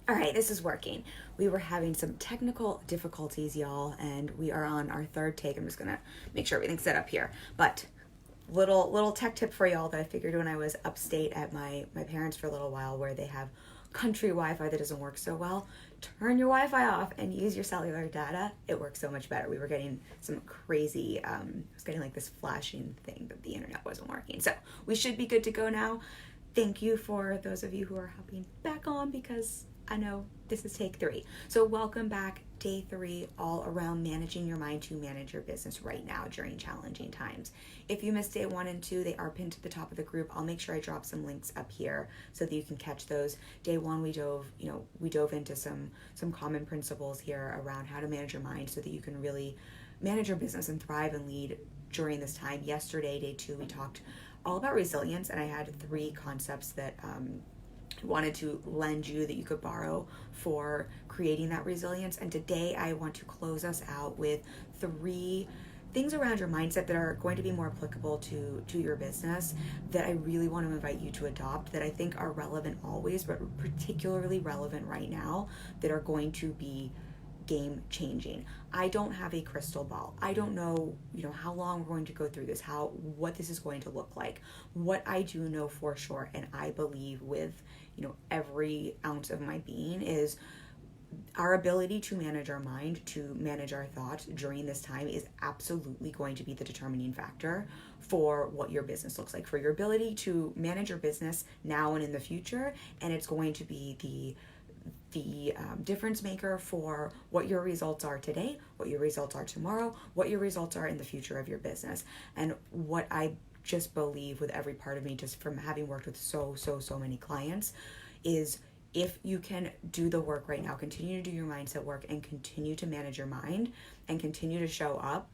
All right, this is working. We were having some technical difficulties, y'all, and we are on our third take. I'm just gonna make sure everything's set up here. But little tech tip for y'all that I figured when I was upstate at my parents for a little while, where they have country Wi-Fi that doesn't work so well. Turn your Wi-Fi off and use your cellular data. It works so much better. We were getting some crazy, I was getting like this flashing thing that the internet wasn't working. So we should be good to go now. Thank you for those of you who are hopping back on, because I know this is take 3. So welcome back, day 3, all around managing your mind to manage your business right now during challenging times. If you missed day 1 and 2, they are pinned to the top of the group. I'll make sure I drop some links up here so that you can catch those. Day 1, we dove into some common principles here around how to manage your mind so that you can really manage your business and thrive and lead during this time. Yesterday, day 2, we talked all about resilience, and I had 3 concepts that wanted to lend you that you could borrow for creating that resilience. And today I want to close us out with 3 things around your mindset that are going to be more applicable to your business, that I really want to invite you to adopt, that I think are relevant always, but particularly relevant right now, that are going to be game changing. I don't have a crystal ball. I don't know, how long we're going to go through this, what this is going to look like. What I do know for sure, and I believe with, every ounce of my being, is our ability to manage our mind, to manage our thoughts during this time is absolutely going to be the determining factor for what your business looks like, for your ability to manage your business now and in the future. And it's going to be the difference maker for what your results are today, what your results are tomorrow, what your results are in the future of your business. And what I just believe with every part of me, just from having worked with so many clients, is if you can do the work right now, continue to do your mindset work and continue to manage your mind and continue to show up,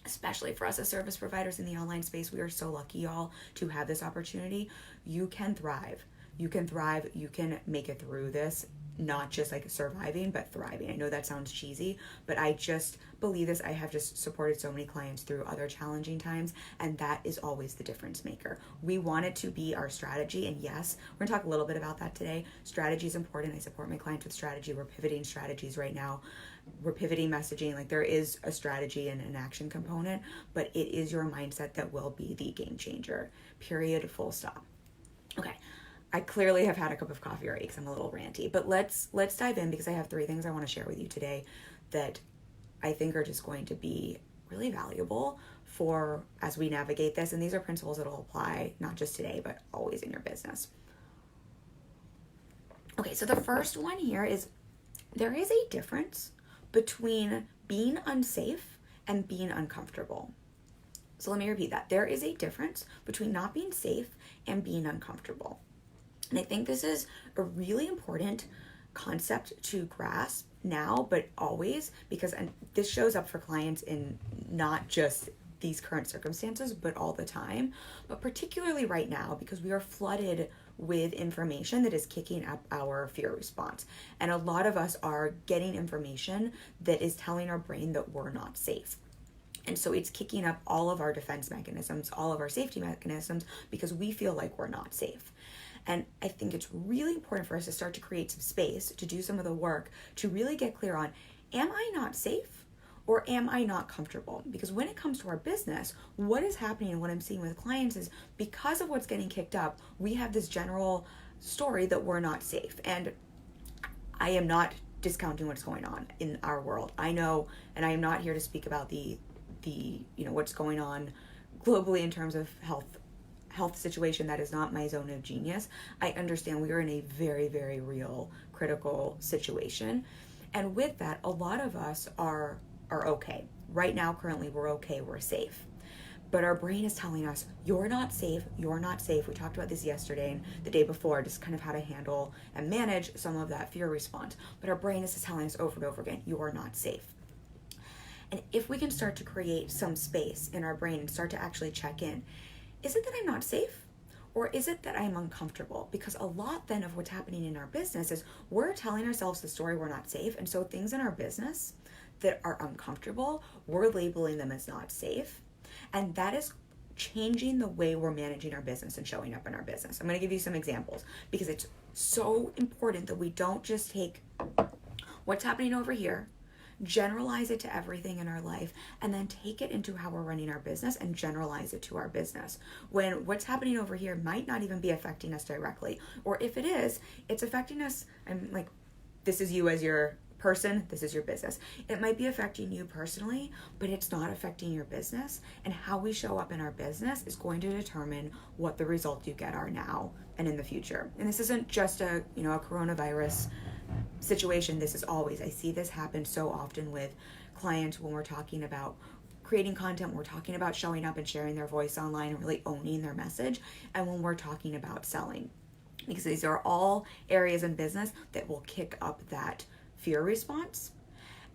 especially for us as service providers in the online space. We are so lucky, y'all, to have this opportunity. You can thrive. You can thrive. You can make it through this, not just like surviving, but thriving. I know that sounds cheesy, but I just believe this. I have just supported so many clients through other challenging times, and that is always the difference maker. We want it to be our strategy, and yes, we're gonna talk a little bit about that today. Strategy is important. I support my clients with strategy. We're pivoting strategies right now. We're pivoting messaging. Like, there is a strategy and an action component, but it is your mindset that will be the game changer. Period. Full stop. Okay. I clearly have had a cup of coffee already because I'm a little ranty, but let's dive in, because I have 3 things I want to share with you today that I think are just going to be really valuable for as we navigate this. And these are principles that will apply not just today, but always in your business. Okay, so the first one here is there is a difference between being unsafe and being uncomfortable. So let me repeat that. There is a difference between not being safe and being uncomfortable. And I think this is a really important concept to grasp now, but always, because this shows up for clients in not just these current circumstances, but all the time, but particularly right now, because we are flooded with information that is kicking up our fear response. And a lot of us are getting information that is telling our brain that we're not safe. And so it's kicking up all of our defense mechanisms, all of our safety mechanisms, because we feel like we're not safe. And I think it's really important for us to start to create some space, to do some of the work, to really get clear on, am I not safe or am I not comfortable? Because when it comes to our business, what is happening and what I'm seeing with clients is, because of what's getting kicked up, we have this general story that we're not safe. And I am not discounting what's going on in our world. I know, and I am not here to speak about the what's going on globally in terms of health situation. That is not my zone of genius. I understand we are in a very, very real critical situation. And with that, a lot of us are okay. Right now, currently, we're okay, we're safe. But our brain is telling us, you're not safe, you're not safe. We talked about this yesterday and the day before, just kind of how to handle and manage some of that fear response. But our brain is just telling us over and over again, you are not safe. And if we can start to create some space in our brain and start to actually check in, is it that I'm not safe? Or is it that I'm uncomfortable? Because a lot then of what's happening in our business is we're telling ourselves the story we're not safe. And so things in our business that are uncomfortable, we're labeling them as not safe. And that is changing the way we're managing our business and showing up in our business. I'm going to give you some examples because it's So important that we don't just take what's happening over here, generalize it to everything in our life, and then take it into how we're running our business and generalize it to our business. When what's happening over here might not even be affecting us directly. Or if it is, it's affecting us. I'm like, this is you as your person, this is your business. It might be affecting you personally, but it's not affecting your business. And how we show up in our business is going to determine what the results you get are now and in the future. And this isn't just a coronavirus situation. This is always, I see this happen so often with clients when we're talking about creating content, when we're talking about showing up and sharing their voice online and really owning their message, and when we're talking about selling. Because these are all areas in business that will kick up that fear response.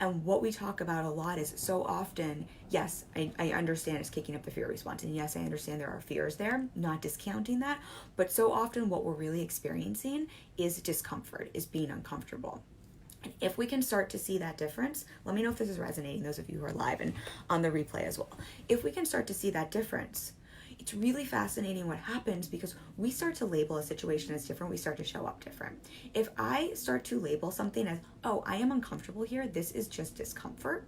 And what we talk about a lot is so often, yes, I understand it's kicking up the fear response. And yes, I understand there are fears there, not discounting that. But so often what we're really experiencing is discomfort, is being uncomfortable. And if we can start to see that difference, let me know if this is resonating, those of you who are live and on the replay as well. If we can start to see that difference, it's really fascinating what happens because we start to label a situation as different. We start to show up different. If I start to label something as, oh, I am uncomfortable here, this is just discomfort.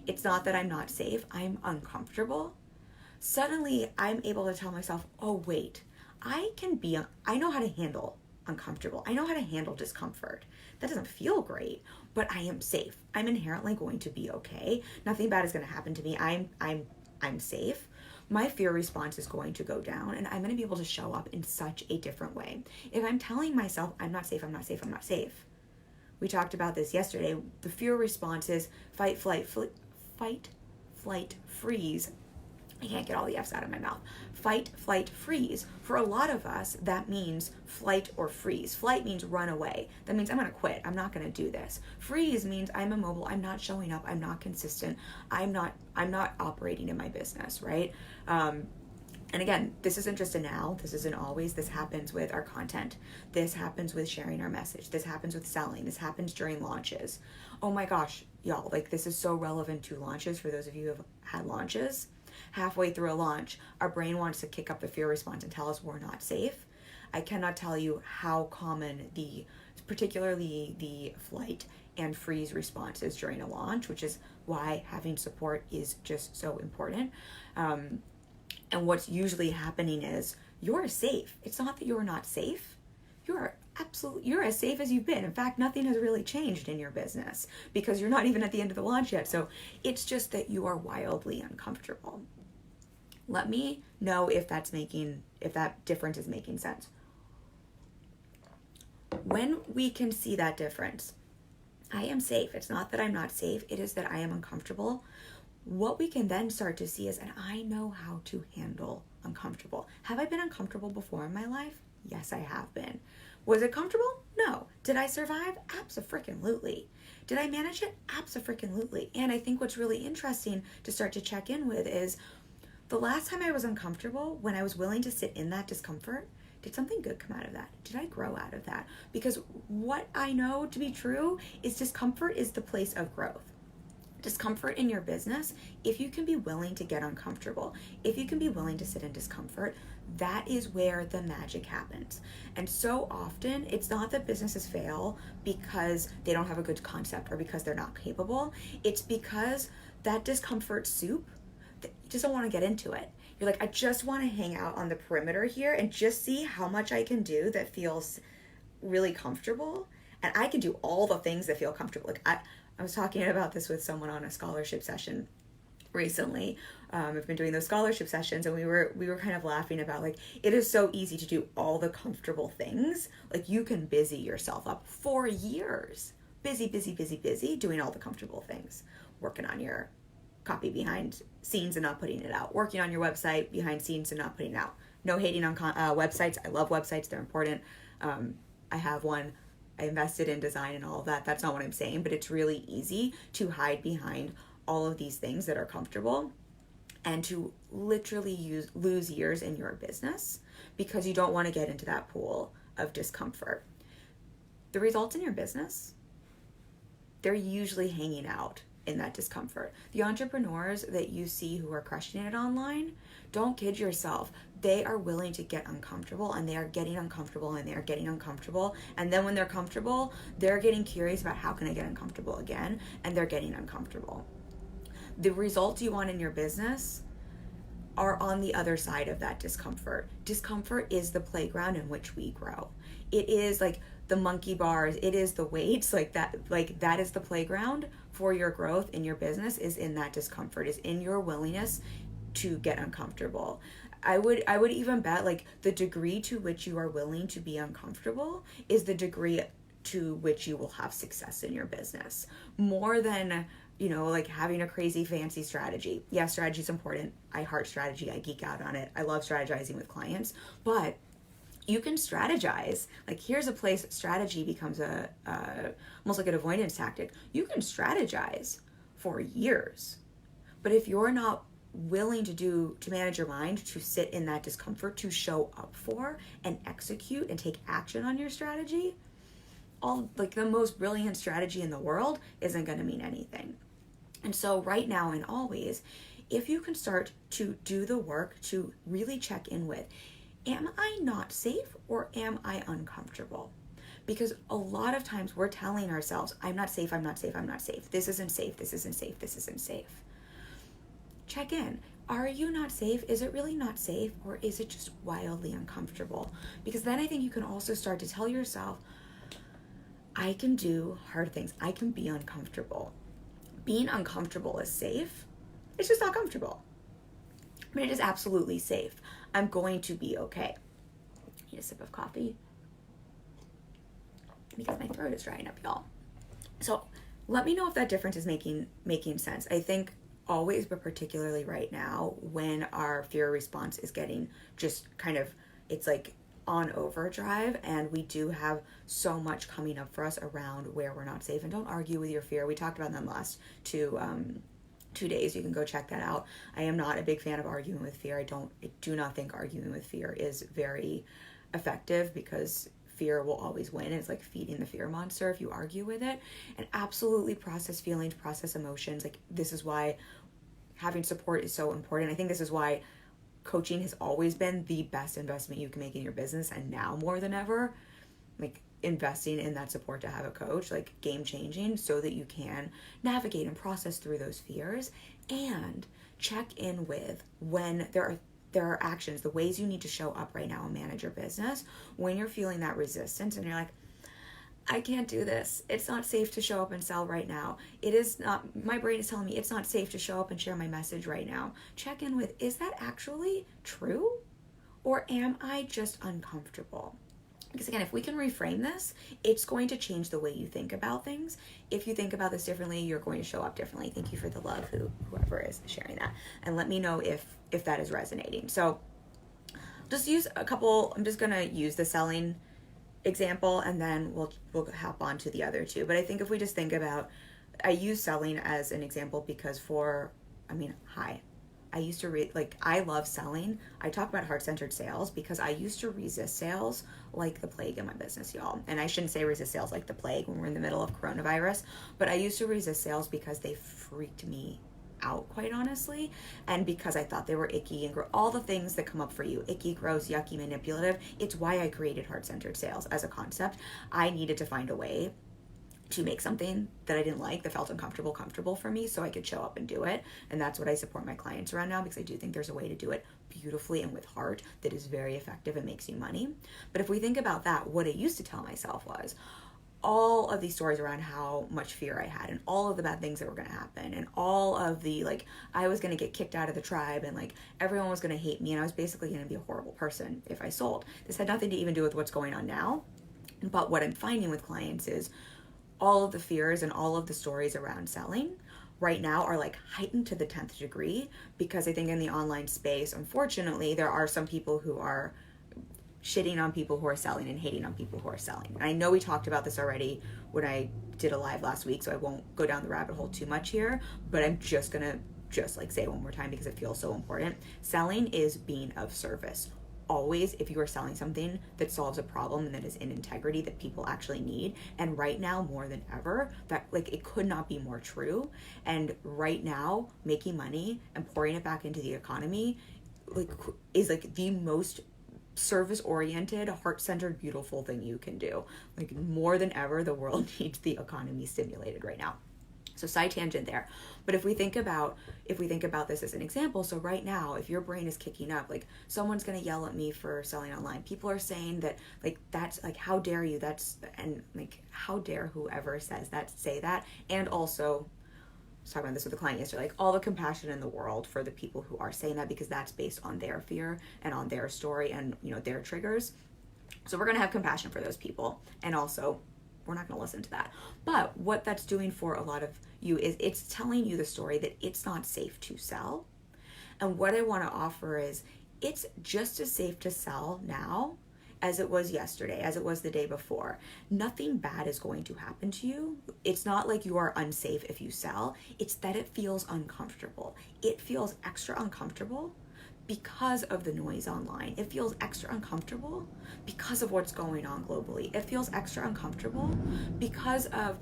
It's not that I'm not safe, I'm uncomfortable. Suddenly I'm able to tell myself, oh, wait, I know how to handle uncomfortable. I know how to handle discomfort. That doesn't feel great, but I am safe. I'm inherently going to be okay. Nothing bad is going to happen to me. I'm safe. My fear response is going to go down and I'm going to be able to show up in such a different way. If I'm telling myself, I'm not safe, I'm not safe, I'm not safe. We talked about this yesterday. The fear response is fight, flight, freeze. I can't get all the F's out of my mouth. Fight, flight, freeze. For a lot of us, that means flight or freeze. Flight means run away. That means I'm going to quit. I'm not going to do this. Freeze means I'm immobile. I'm not showing up. I'm not consistent. I'm not operating in my business, right? And again, this isn't just a now. This isn't always. This happens with our content. This happens with sharing our message. This happens with selling. This happens during launches. Oh my gosh, y'all, like this is so relevant to launches for those of you who have had launches. Halfway through a launch, our brain wants to kick up the fear response and tell us we're not safe. I cannot tell you how common particularly the flight and freeze response is during a launch, which is why having support is just so important. And what's usually happening is you're safe. It's not that you're not safe. You're as safe as you've been. In fact, nothing has really changed in your business because you're not even at the end of the launch yet. So it's just that you are wildly uncomfortable. Let me know if that difference is making sense. When we can see that difference, I am safe. It's not that I'm not safe. It is that I am uncomfortable. What we can then start to see is, and I know how to handle uncomfortable. Have I been uncomfortable before in my life? Yes, I have been. Was it comfortable? No. Did I survive? Abso-freaking-lutely. Did I manage it? Abso-freaking-lutely. And I think what's really interesting to start to check in with is the last time I was uncomfortable, when I was willing to sit in that discomfort, did something good come out of that? Did I grow out of that? Because what I know to be true is discomfort is the place of growth. Discomfort in your business, if you can be willing to get uncomfortable, if you can be willing to sit in discomfort, that is where the magic happens. And so often, it's not that businesses fail because they don't have a good concept or because they're not capable. It's because that discomfort soup, you just don't want to get into it. You're like, I just want to hang out on the perimeter here and just see how much I can do that feels really comfortable. And I can do all the things that feel comfortable. Like I was talking about this with someone on a scholarship session recently. I've been doing those scholarship sessions and we were kind of laughing about like, it is so easy to do all the comfortable things. Like you can busy yourself up for years. Busy, doing all the comfortable things. Working on your copy behind scenes and not putting it out. Working on your website behind scenes and not putting it out. No hating on websites. I love websites. They're important. I have one. I invested in design and all of that. That's not what I'm saying, but it's really easy to hide behind all of these things that are comfortable and to literally lose years in your business because you don't want to get into that pool of discomfort. The results in your business, they're usually hanging out in that discomfort. The entrepreneurs that you see who are crushing it online, don't kid yourself. They are willing to get uncomfortable, and they are getting uncomfortable, and they are getting uncomfortable. And then when they're comfortable, they're getting curious about how can I get uncomfortable again, and they're getting uncomfortable. The results you want in your business are on the other side of that discomfort. Discomfort is the playground in which we grow. It is like the monkey bars, it is the weights, like that is the playground for your growth in your business, is in that discomfort, is in your willingness to get uncomfortable. I would even bet like the degree to which you are willing to be uncomfortable is the degree to which you will have success in your business, more than like having a crazy fancy strategy. Yeah, strategy is important. I heart strategy. I geek out on it. I love strategizing with clients, but you can strategize. Like, here's a place strategy becomes almost like an avoidance tactic. You can strategize for years, but if you're not willing to manage your mind, to sit in that discomfort, to show up for and execute and take action on your strategy, all like the most brilliant strategy in the world isn't going to mean anything. And so right now and always, if you can start to do the work to really check in with, am I not safe or am I uncomfortable? Because a lot of times we're telling ourselves, I'm not safe, I'm not safe, I'm not safe. This isn't safe, this isn't safe, this isn't safe. Check in. Are you not safe? Is it really not safe, or is it just wildly uncomfortable? Because then I think you can also start to tell yourself, I can do hard things. I can be uncomfortable. Being uncomfortable is safe. It's just not comfortable. But it is absolutely safe. I'm going to be okay. Need a sip of coffee because my throat is drying up, y'all. So let me know if that difference is making sense. I think always, but particularly right now, when our fear response is getting just kind of, it's like on overdrive, and we do have so much coming up for us around where we're not safe. And don't argue with your fear. We talked about them last two days. You can go check that out. I am not a big fan of arguing with fear. I do not think arguing with fear is very effective, because fear will always win. It's like feeding the fear monster if you argue with it. And absolutely process feelings, process emotions. Like, this is why having support is so important. I think this is why coaching has always been the best investment you can make in your business, and now more than ever, like, investing in that support to have a coach, like, game changing, so that you can navigate and process through those fears, and check in with when there are actions, the ways you need to show up right now and manage your business when you're feeling that resistance and you're like, I can't do this. It's not safe to show up and sell right now. It is not, my brain is telling me it's not safe to show up and share my message right now. Check in with, is that actually true? Or am I just uncomfortable? Because again, if we can reframe this, it's going to change the way you think about things. If you think about this differently, you're going to show up differently. Thank you for the love, whoever is sharing that. And let me know if that is resonating. So just use a couple, I'm just going to use the selling example, and then we'll hop on to the other two. But I think if we just think about, I use selling as an example because I used to I love selling. I talk about heart-centered sales because I used to resist sales like the plague in my business, y'all. And I shouldn't say resist sales like the plague when we're in the middle of coronavirus, but I used to resist sales because they freaked me out, quite honestly, and because I thought they were icky and all the things that come up for you, icky, gross, yucky, manipulative. It's why I created heart-centered sales as a concept. I needed to find a way to make something that I didn't like, that felt uncomfortable, comfortable for me, so I could show up and do it. And that's what I support my clients around now, because I do think there's a way to do it beautifully and with heart that is very effective and makes you money. But if we think about that, what I used to tell myself was, all of these stories around how much fear I had and all of the bad things that were going to happen and all of the, I was going to get kicked out of the tribe and everyone was going to hate me and I was basically going to be a horrible person if I sold. This had nothing to even do with what's going on now. But what I'm finding with clients is all of the fears and all of the stories around selling right now are heightened to the 10th degree, because I think in the online space, unfortunately, there are some people who are shitting on people who are selling and hating on people who are selling. And I know we talked about this already when I did a live last week, so I won't go down the rabbit hole too much here, but I'm just gonna say it one more time because it feels so important. Selling is being of service always, if you are selling something that solves a problem and that is in integrity that people actually need, and right now more than ever, that like it could not be more true. And right now, making money and pouring it back into the economy like is like the most service-oriented, heart-centered, beautiful thing you can do. Like more than ever, the world needs the economy stimulated right now. So side tangent there. But if we think about this as an example, so right now, if your brain is kicking up, like someone's going to yell at me for selling online. People are saying that like, that's like, how dare you? And like, how dare whoever says that say that? And also, I was talking about this with a client yesterday, like all the compassion in the world for the people who are saying that, because that's based on their fear and on their story and, you know, their triggers. So we're going to have compassion for those people. And also, we're not going to listen to that. But what that's doing for a lot of you is it's telling you the story that it's not safe to sell. And what I want to offer is it's just as safe to sell now as it was yesterday, as it was the day before. Nothing bad is going to happen to you. It's not like you are unsafe if you sell. It's that it feels uncomfortable. It feels extra uncomfortable because of the noise online. It feels extra uncomfortable because of what's going on globally. It feels extra uncomfortable because of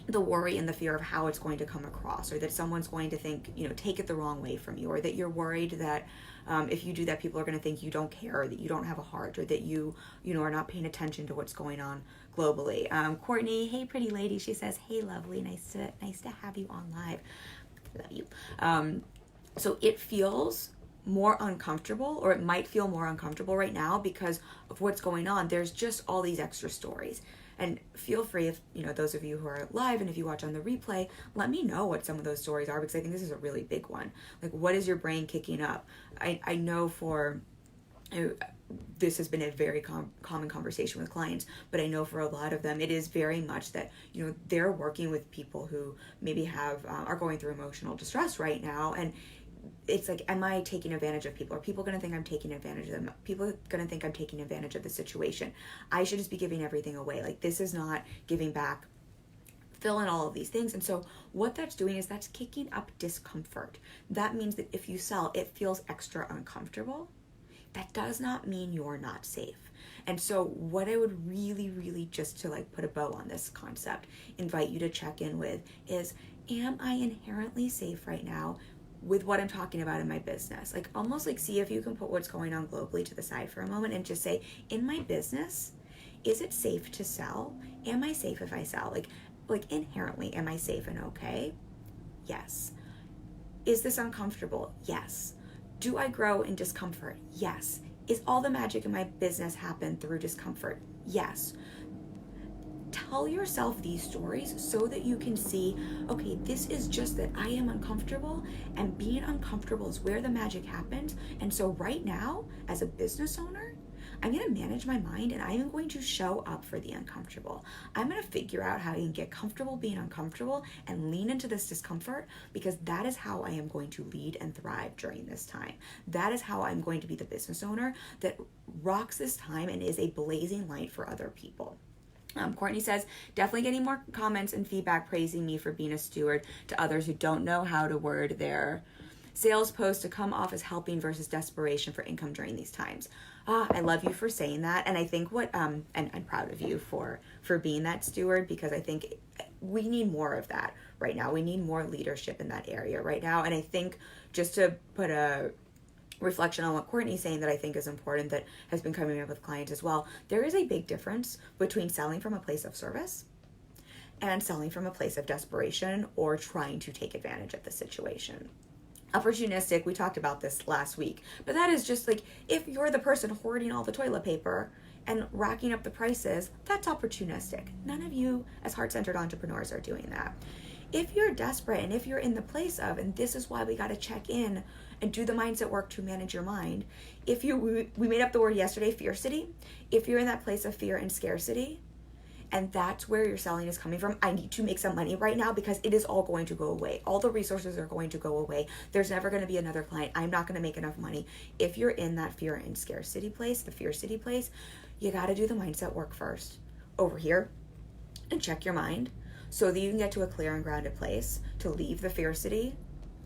the worry and the fear of how it's going to come across, or that someone's going to think, you know, take it the wrong way from you, or that you're worried that if you do that, people are going to think you don't care, or that you don't have a heart, or that you know, are not paying attention to what's going on globally. Courtney, hey, pretty lady, she says, hey, lovely, nice to have you on live. Love you. So it feels more uncomfortable, or it might feel more uncomfortable right now because of what's going on. There's just all these extra stories. And feel free, if, you know, those of you who are live and if you watch on the replay, let me know what some of those stories are, because I think this is a really big one. Like, what is your brain kicking up? I know this has been a very common conversation with clients, but I know for a lot of them, it is very much that, you know, they're working with people who maybe are going through emotional distress right now. And it's like, am I taking advantage of people? Are people going to think I'm taking advantage of them? People are going to think I'm taking advantage of the situation. I should just be giving everything away. Like, this is not giving back. Fill in all of these things. And so what that's doing is that's kicking up discomfort. That means that if you sell, it feels extra uncomfortable. That does not mean you're not safe. And so what I would really, really, just to like put a bow on this concept, invite you to check in with is, am I inherently safe right now with what I'm talking about in my business? Like, almost like, see if you can put what's going on globally to the side for a moment and just say, in my business, is it safe to sell? Am I safe if I sell? Like inherently, am I safe and okay? Yes. Is this uncomfortable? Yes. Do I grow in discomfort? Yes. Is all the magic in my business happen through discomfort? Yes. Tell yourself these stories so that you can see, okay, this is just that I am uncomfortable, and being uncomfortable is where the magic happens. And so right now, as a business owner, I'm going to manage my mind, and I am going to show up for the uncomfortable. I'm going to figure out how I can get comfortable being uncomfortable and lean into this discomfort, because that is how I am going to lead and thrive during this time. That is how I'm going to be the business owner that rocks this time and is a blazing light for other people. Courtney says, definitely getting more comments and feedback praising me for being a steward to others who don't know how to word their sales post to come off as helping versus desperation for income during these times. I love you for saying that. And I think and I'm proud of you for being that steward, because I think we need more of that right now. We need more leadership in that area right now. And I think, just to put a reflection on what Courtney's saying that I think is important, that has been coming up with clients as well, there is a big difference between selling from a place of service and selling from a place of desperation or trying to take advantage of the situation. Opportunistic, we talked about this last week, but that is just like, if you're the person hoarding all the toilet paper and racking up the prices, that's opportunistic. None of you as heart-centered entrepreneurs are doing that. If you're desperate, and if you're in the place of, and this is why we got to check in and do the mindset work to manage your mind. We made up the word yesterday, fearcity. If you're in that place of fear and scarcity, and that's where your selling is coming from, I need to make some money right now because it is all going to go away. All the resources are going to go away. There's never going to be another client. I'm not going to make enough money. If you're in that fear and scarcity place, the fear city place, you got to do the mindset work first over here and check your mind so that you can get to a clear and grounded place to leave the fear city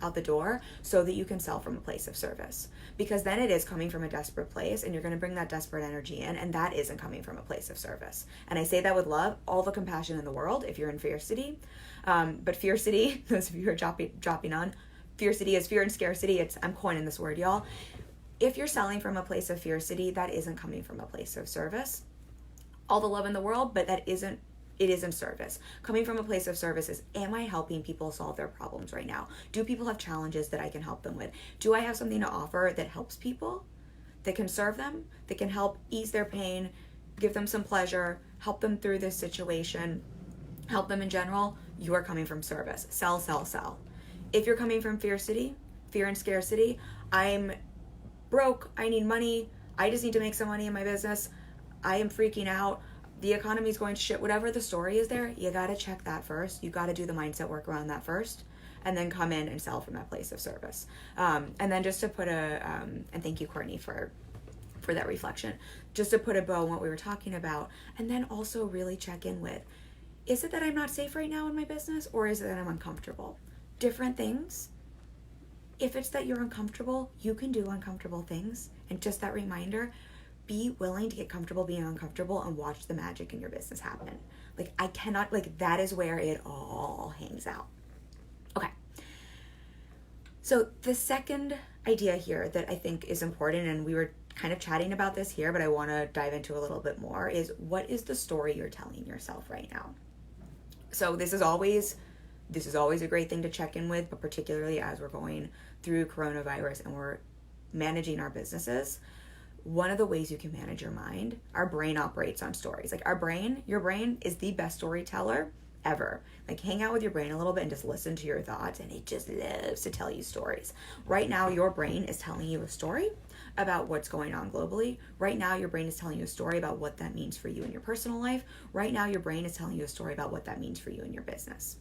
out the door so that you can sell from a place of service. Because then it is coming from a desperate place, and you're going to bring that desperate energy in, and that isn't coming from a place of service. And I say that with love, all the compassion in the world if you're in fiercity. But fiercity, those of you who are dropping on, fiercity is fear and scarcity. I'm coining this word, y'all. If you're selling from a place of fiercity, that isn't coming from a place of service. All the love in the world, but it isn't service. Coming from a place of service is, am I helping people solve their problems right now? Do people have challenges that I can help them with? Do I have something to offer that helps people, that can serve them, that can help ease their pain, give them some pleasure, help them through this situation, help them in general? You are coming from service. Sell, sell, sell. If you're coming from fear and scarcity, I'm broke, I need money, I just need to make some money in my business, I am freaking out, the economy is going to shit, whatever the story is there, you got to check that first. You got to do the mindset work around that first, and then come in and sell from that place of service. And then just to put and thank you, Courtney, for that reflection, just to put a bow on what we were talking about, and then also really check in with, is it that I'm not safe right now in my business, or is it that I'm uncomfortable? Different things. If it's that you're uncomfortable, you can do uncomfortable things. And just that reminder, be willing to get comfortable being uncomfortable and watch the magic in your business happen. That is where it all hangs out. Okay. So the second idea here that I think is important, and we were kind of chatting about this here, but I want to dive into a little bit more, is what is the story you're telling yourself right now? So this is always a great thing to check in with, but particularly as we're going through coronavirus and we're managing our businesses, one of the ways you can manage your mind, our brain operates on stories. Like your brain is the best storyteller ever. Like, hang out with your brain a little bit and just listen to your thoughts, and it just loves to tell you stories. Right now, your brain is telling you a story about what's going on globally. Right now, your brain is telling you a story about what that means for you in your personal life. Right now, your brain is telling you a story about what that means for you in your business.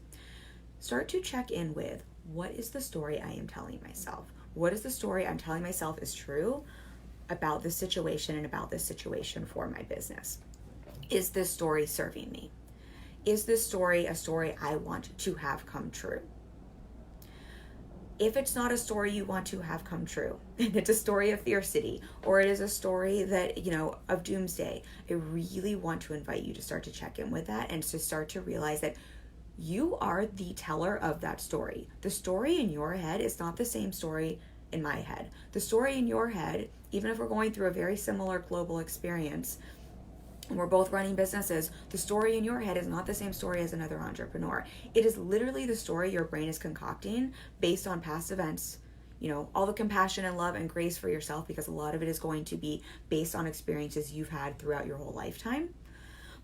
Start to check in with, what is the story I am telling myself? What is the story I'm telling myself is true about this situation and about this situation for my business? Is this story serving me? Is this story a story I want to have come true? If it's not a story you want to have come true, and it's a story of fiercity, or it is a story that, of doomsday, I really want to invite you to start to check in with that and to start to realize that you are the teller of that story. The story in your head is not the same story in my head. The story in your head, even if we're going through a very similar global experience, and we're both running businesses, the story in your head is not the same story as another entrepreneur. It is literally the story your brain is concocting based on past events, all the compassion and love and grace for yourself, because a lot of it is going to be based on experiences you've had throughout your whole lifetime.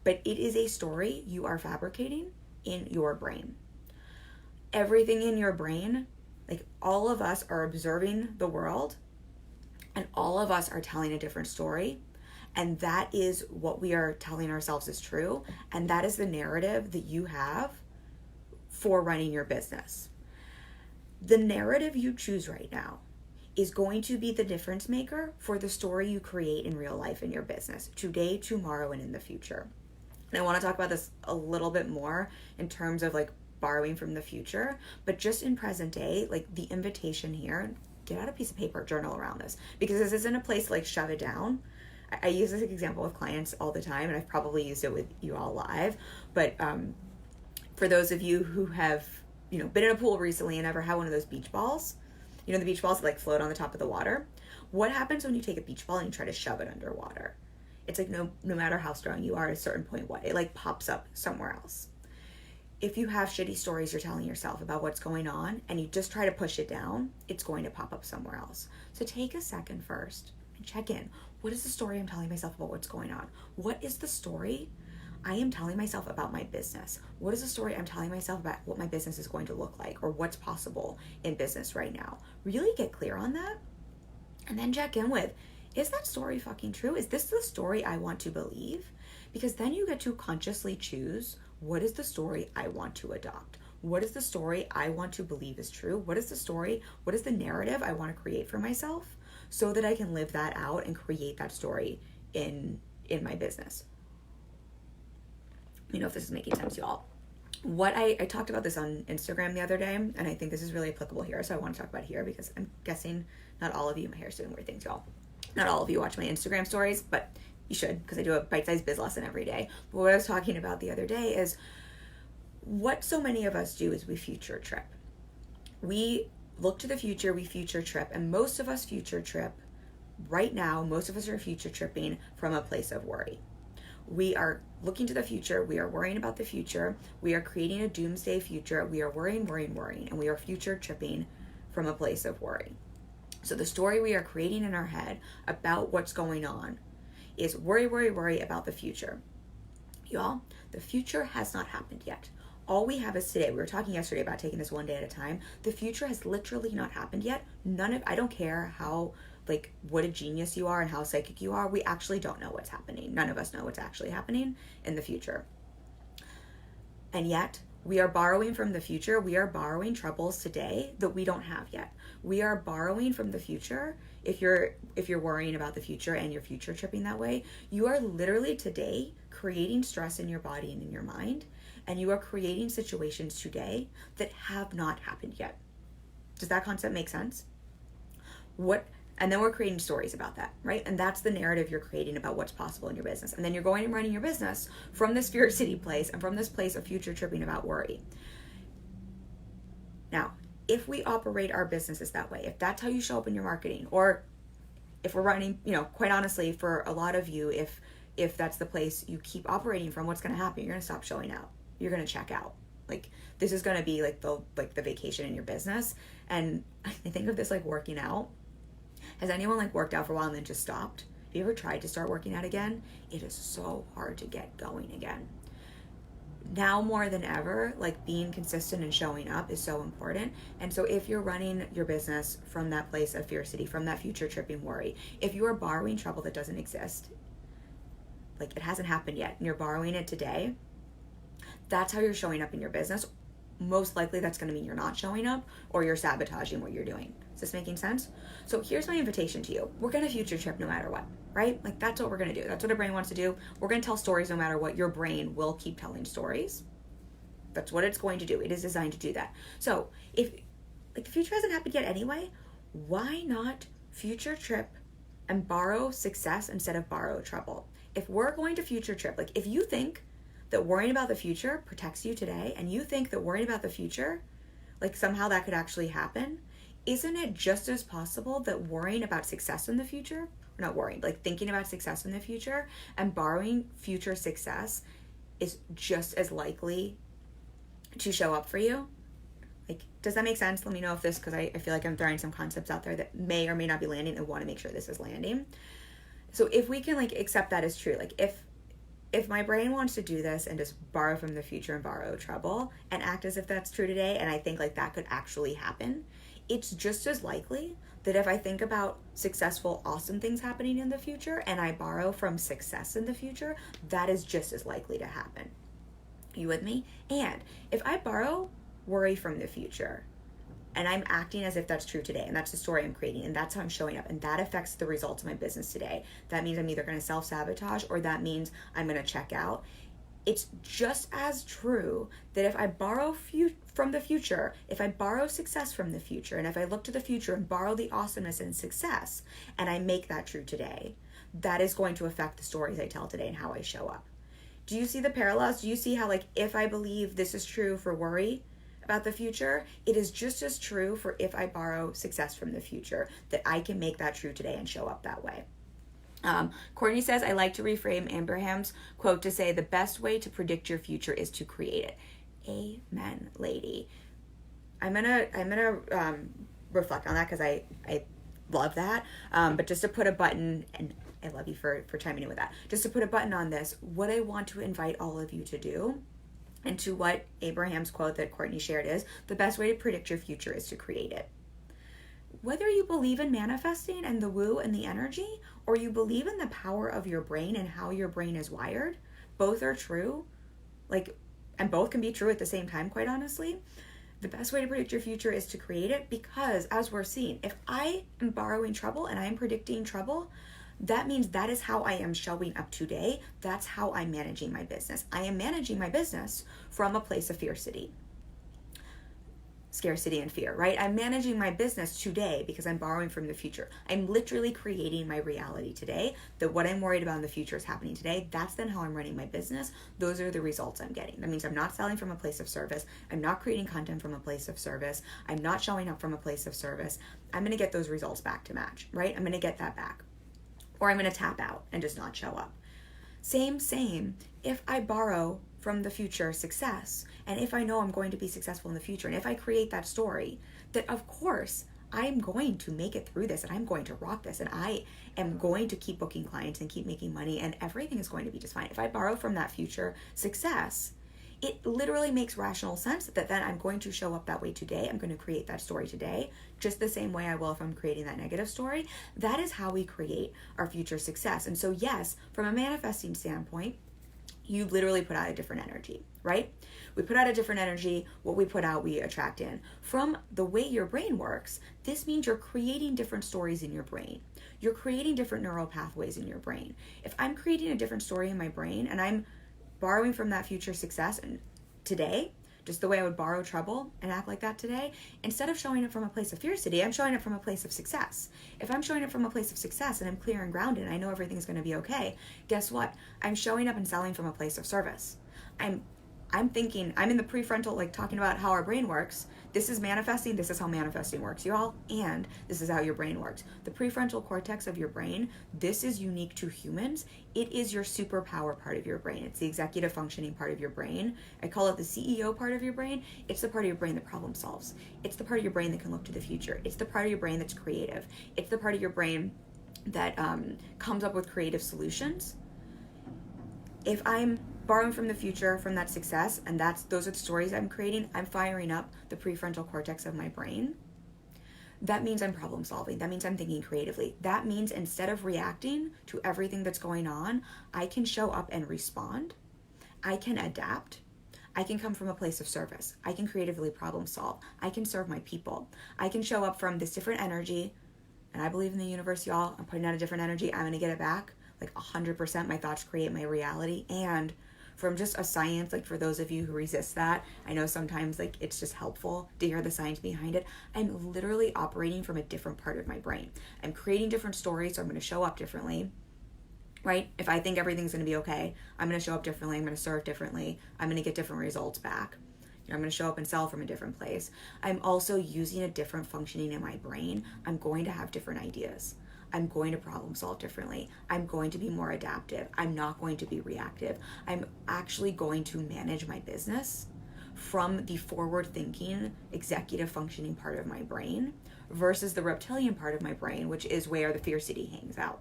But it is a story you are fabricating in your brain. Everything in your brain, like, all of us are observing the world, and all of us are telling a different story. And that is what we are telling ourselves is true. And that is the narrative that you have for running your business. The narrative you choose right now is going to be the difference maker for the story you create in real life in your business, today, tomorrow, and in the future. And I want to talk about this a little bit more in terms of borrowing from the future, but just in present day, the invitation here, get out a piece of paper, journal around this, because this isn't a place to shove it down. I use this example with clients all the time, and I've probably used it with you all live, but for those of you who have been in a pool recently and ever had one of those beach balls, the beach balls that float on the top of the water, what happens when you take a beach ball and you try to shove it underwater? It's no matter how strong you are, at a certain point, it pops up somewhere else. If you have shitty stories you're telling yourself about what's going on and you just try to push it down, it's going to pop up somewhere else. So take a second first and check in. What is the story I'm telling myself about what's going on? What is the story I am telling myself about my business? What is the story I'm telling myself about what my business is going to look like, or what's possible in business right now? Really get clear on that, and then check in with, is that story fucking true? Is this the story I want to believe? Because then you get to consciously choose, what is the story I want to adopt? What is the story I want to believe is true? What is the narrative I want to create for myself so that I can live that out and create that story in my business? If this is making sense, y'all. what I talked about this on Instagram the other day, and I think this is really applicable here, so I want to talk about it here because I'm guessing not all of you, my hair's doing weird things, y'all. Not all of you watch my Instagram stories, but you should, because I do a bite-sized biz lesson every day. But what I was talking about the other day is what so many of us do is we future trip. We look to the future, we future trip, and most of us future trip right now. Most of us are future tripping from a place of worry. We are looking to the future. We are worrying about the future. We are creating a doomsday future. We are worrying, and we are future tripping from a place of worry. So the story we are creating in our head about what's going on is worry about the future. Y'all, the future has not happened yet. All we have is today. We were talking yesterday about taking this one day at a time. The future has literally not happened yet. I don't care how, what a genius you are and how psychic you are. We actually don't know what's happening. None of us know what's actually happening in the future. And yet, we are borrowing from the future. We are borrowing troubles today that we don't have yet. We are borrowing from the future. If you're worrying about the future and you're future tripping that way, you are literally today creating stress in your body and in your mind, and you are creating situations today that have not happened yet. Does that concept make sense? And then we're creating stories about that, right? And that's the narrative you're creating about what's possible in your business. And then you're going and running your business from this fear city place and from this place of future tripping about worry. Now, if we operate our businesses that way, if that's how you show up in your marketing, or if we're running, quite honestly, for a lot of you, if that's the place you keep operating from, what's going to happen? You're going to stop showing out. You're going to check out. This is going to be the vacation in your business. And I think of this like working out. Has anyone worked out for a while and then just stopped? Have you ever tried to start working out again? It is so hard to get going again. Now more than ever, being consistent and showing up is so important. And so if you're running your business from that place of fear city, from that future tripping worry, if you are borrowing trouble that doesn't exist, it hasn't happened yet, and you're borrowing it today, that's how you're showing up in your business. Most likely that's going to mean you're not showing up, or you're sabotaging what you're doing. Is this making sense? So here's my invitation to you. We're going to future trip no matter what, right? That's what we're going to do. That's what a brain wants to do. We're going to tell stories no matter what. Your brain will keep telling stories. That's what it's going to do. It is designed to do that. So if the future hasn't happened yet anyway, why not future trip and borrow success instead of borrow trouble? If we're going to future trip, if you think that worrying about the future protects you today, and you think that worrying about the future, somehow that could actually happen, isn't it just as possible that worrying about success in the future, or not worrying, thinking about success in the future and borrowing future success is just as likely to show up for you? Does that make sense? Let me know if this, because I feel like I'm throwing some concepts out there that may or may not be landing, and want to make sure this is landing. So if we can accept that as true, if my brain wants to do this and just borrow from the future and borrow trouble and act as if that's true today, and I think that could actually happen, it's just as likely that if I think about successful, awesome things happening in the future and I borrow from success in the future, that is just as likely to happen. You with me? And if I borrow worry from the future and I'm acting as if that's true today, and that's the story I'm creating, and that's how I'm showing up, and that affects the results of my business today, that means I'm either going to self-sabotage, or that means I'm going to check out. It's just as true that if I borrow from the future, if I borrow success from the future, and if I look to the future and borrow the awesomeness and success, and I make that true today, that is going to affect the stories I tell today and how I show up. Do you see the parallels? Do you see how if I believe this is true for worry about the future, it is just as true for if I borrow success from the future, that I can make that true today and show up that way. Courtney says, I like to reframe Abraham's quote to say, the best way to predict your future is to create it. Amen, lady. I'm gonna reflect on that, because I love that. But just to put a button, and I love you for chiming in with that, just to put a button on this, what I want to invite all of you to do, and to what Abraham's quote that Courtney shared is, the best way to predict your future is to create it. Whether you believe in manifesting and the woo and the energy, or you believe in the power of your brain and how your brain is wired, both are true, and both can be true at the same time, quite honestly. The best way to predict your future is to create it, because as we're seeing, if I am borrowing trouble and I am predicting trouble, that means that is how I am showing up today. That's how I'm managing my business. I am managing my business from a place of scarcity and fear, right? I'm managing my business today because I'm borrowing from the future. I'm literally creating my reality today, that what I'm worried about in the future is happening today. That's then how I'm running my business. Those are the results I'm getting. That means I'm not selling from a place of service. I'm not creating content from a place of service. I'm not showing up from a place of service. I'm going to get those results back to match, right? I'm going to get that back. Or I'm going to tap out and just not show up. Same, if I borrow from the future success, and if I know I'm going to be successful in the future, and if I create that story, that of course I'm going to make it through this, and I'm going to rock this, and I am going to keep booking clients and keep making money, and everything is going to be just fine. If I borrow from that future success, it literally makes rational sense that then I'm going to show up that way today. I'm going to create that story today, just the same way I will if I'm creating that negative story. That is how we create our future success. And so yes, from a manifesting standpoint, you literally put out a different energy, right? We put out a different energy. What we put out, we attract in. From the way your brain works, this means you're creating different stories in your brain. You're creating different neural pathways in your brain. If I'm creating a different story in my brain and I'm borrowing from that future success and today, just the way I would borrow trouble and act like that today, instead of showing it from a place of fiercity, I'm showing it from a place of success. If I'm showing it from a place of success and I'm clear and grounded and I know everything's going to be okay, guess what? I'm showing up and selling from a place of service. I'm thinking, I'm in the prefrontal, like talking about how our brain works. This is manifesting. This is how manifesting works, y'all. And this is how your brain works. The prefrontal cortex of your brain, this is unique to humans. It is your superpower part of your brain. It's the executive functioning part of your brain. I call it the CEO part of your brain. It's the part of your brain that problem solves. It's the part of your brain that can look to the future. It's the part of your brain that's creative. It's the part of your brain that comes up with creative solutions. If I'm borrowing from the future, from that success, and those are the stories I'm creating, I'm firing up the prefrontal cortex of my brain. That means I'm problem solving. That means I'm thinking creatively. That means instead of reacting to everything that's going on, I can show up and respond. I can adapt. I can come from a place of service. I can creatively problem solve. I can serve my people. I can show up from this different energy, and I believe in the universe, y'all. I'm putting out a different energy. I'm going to get it back. Like 100%, my thoughts create my reality. And from just a science, like for those of you who resist that, I know sometimes like it's just helpful to hear the science behind it. I'm literally operating from a different part of my brain. I'm creating different stories, so I'm going to show up differently, right? If I think everything's going to be okay, I'm going to show up differently. I'm going to serve differently. I'm going to get different results back. I'm going to show up and sell from a different place. I'm also using a different functioning in my brain. I'm going to have different ideas. I'm going to problem solve differently. I'm going to be more adaptive. I'm not going to be reactive. I'm actually going to manage my business from the forward thinking, executive functioning part of my brain versus the reptilian part of my brain, which is where the fiercity hangs out.